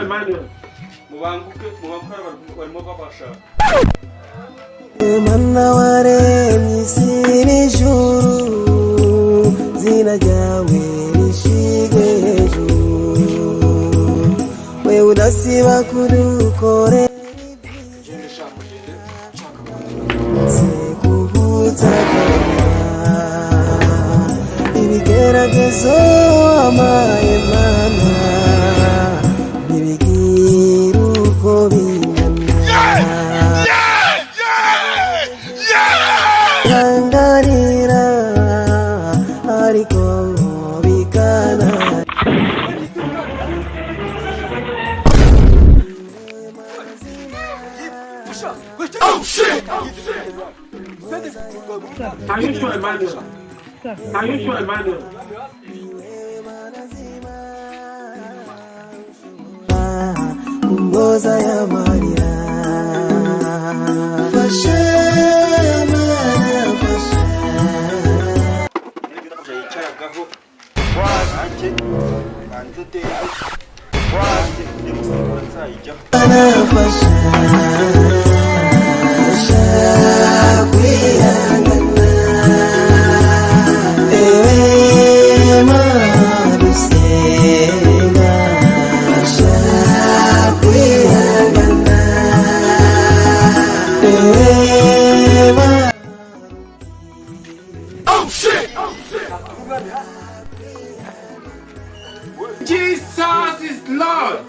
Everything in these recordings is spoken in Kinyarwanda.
Emmanuel. Mana waremye isi n'ijuru, zina ryawe rishigwe hejuru, wewe udasiba kudukorera ibigeragezo amaye Mana ntibigira uko bihanganira ariko bikana. Oh shit! Are you sure, Emmanuel? Are you sure, Emmanuel? Kumboza ya Maria fasha Maria fasha yicagaho wanjye anzete wanjye ndemusibura nzayijyaho fasha fasha kwihangana ewe marusenga fasha kwihangana ewe Oh shit! Jesus is Lord!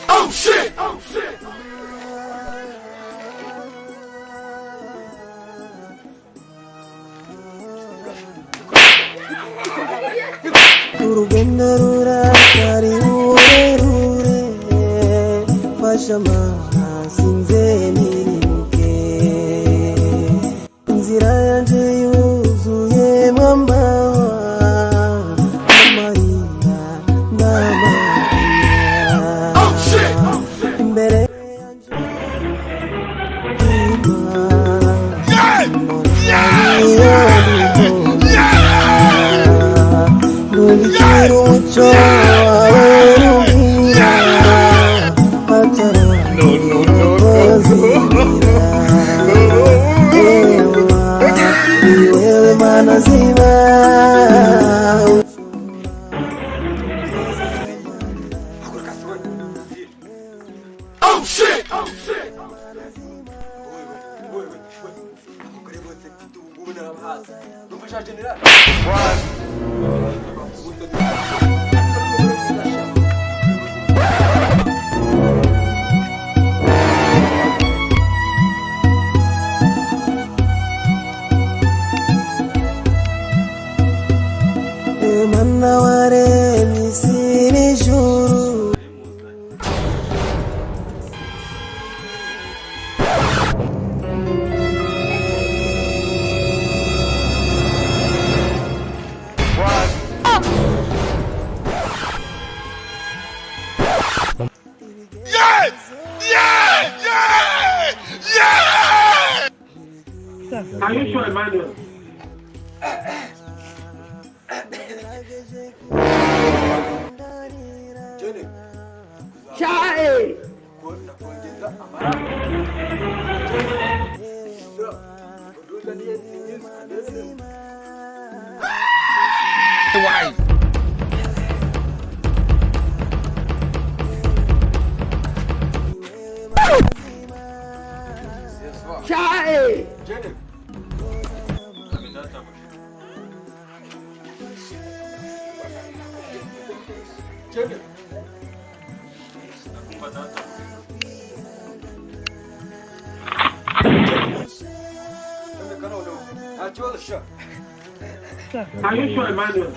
Oh shit! Oh shit! urugendo rurakari rurerure fasha masinze nirimuke inzira yanje yuzuye mwambawa amarira n'amarira imbere yanje nubikira umuco wawe rumira hatarakozira ni wewe Mana zima. Oh shit! Oh shit! Mana waremye isi n'ijuru, Are you sure, Emmanuel? Chai! Why? Chai! Are you sure, Emmanuel?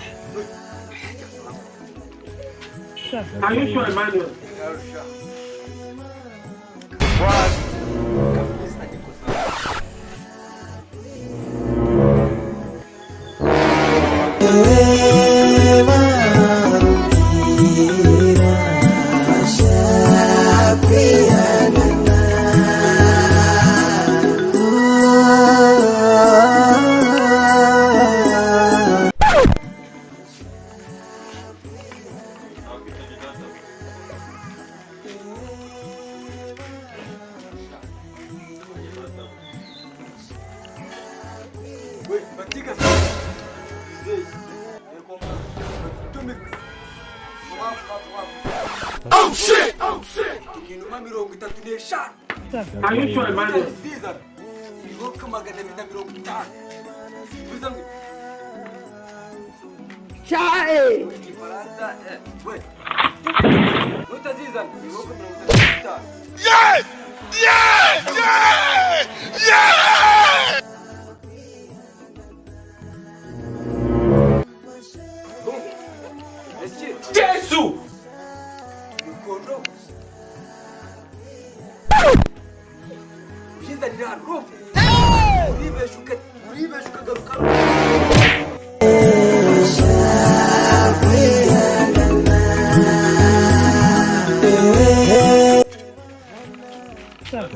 Are you sure, Emmanuel? Oh shit! Inuma mirongo itatu n'eshanu. Are you sure, Emmanuel? Caesar. Ibiroka magana abiri na mirongo itanu. Bizamwe. Chai! Igifaransa, we. Utaziza ibiroka mirongo itatu n'itanu. Yes! Yes! Yes! Yes! Jesus! Mikondo. Bizanira hano. Uribeshuka garuka.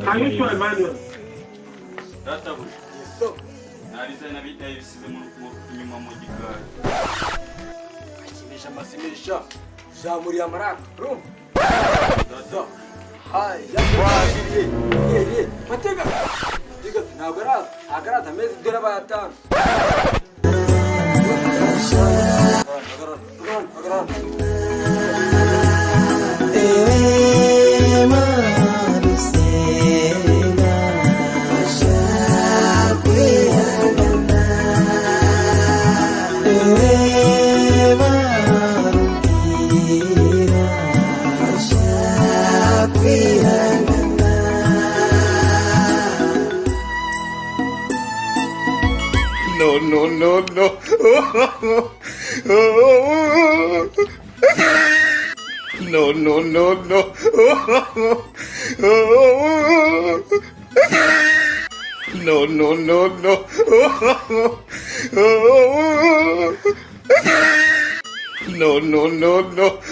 Are you sure, Emmanuel? Data bush. So, Nariza na bita ibisize mu nyuma mu gikari. asimisha. Jamuri ya maraka. Rum. Data. Hai, yakwiriye. Ye. Matega. Tiga nagaraza amezi dore bayatanga. No.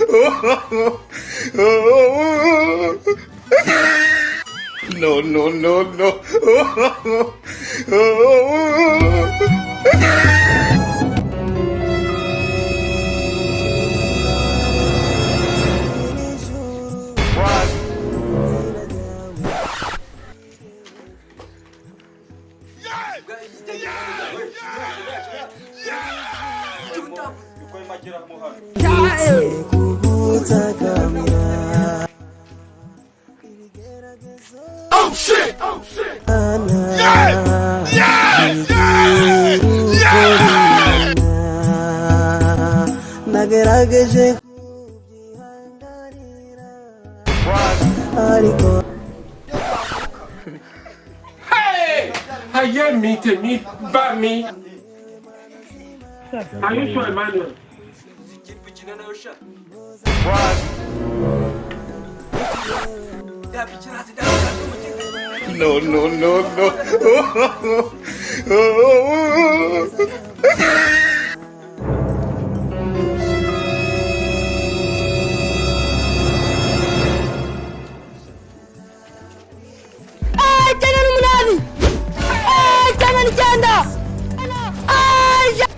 Oh shit! Nagerageje ariko Hey! Haye me, ba me. Are you sure, Emmanuel? Zikipikina nayo sha.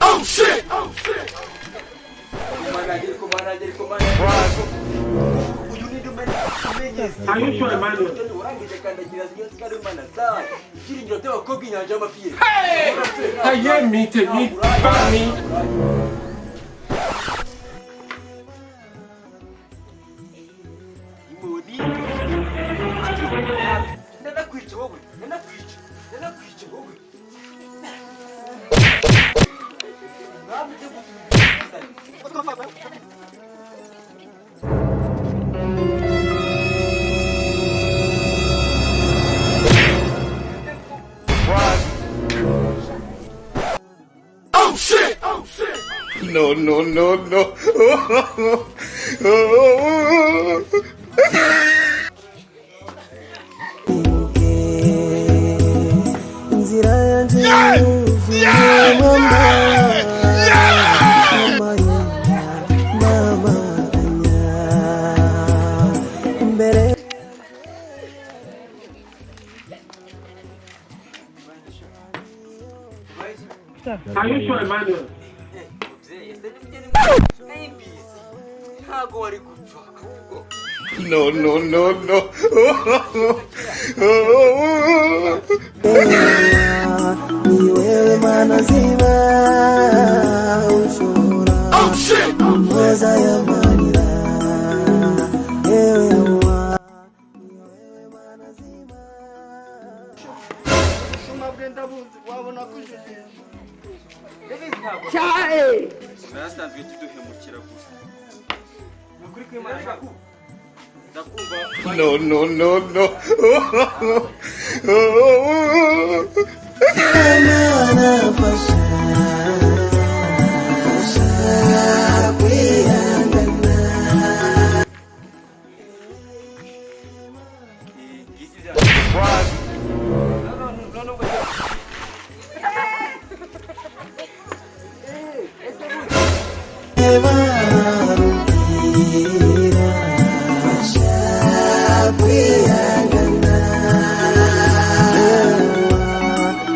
Oh shit! Are you sure, Emmanuel? Hey! Haye me, ba me. Oh shit! No. inzira yanjye yuzuye imbere. Are you sure, Emmanuel? No. Ni wewe mana zima ushobora Oh shit! kuza ya manira No, no, no, no. Mana fasha kwihangana. Barubwira fasha kwihangana.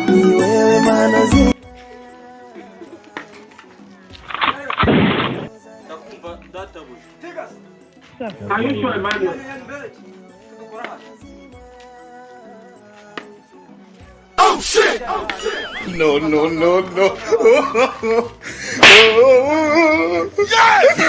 Ni wewe mana zima. ndakumva databuja. Are you sure, Emmanuel? No, no, no, no. Yes!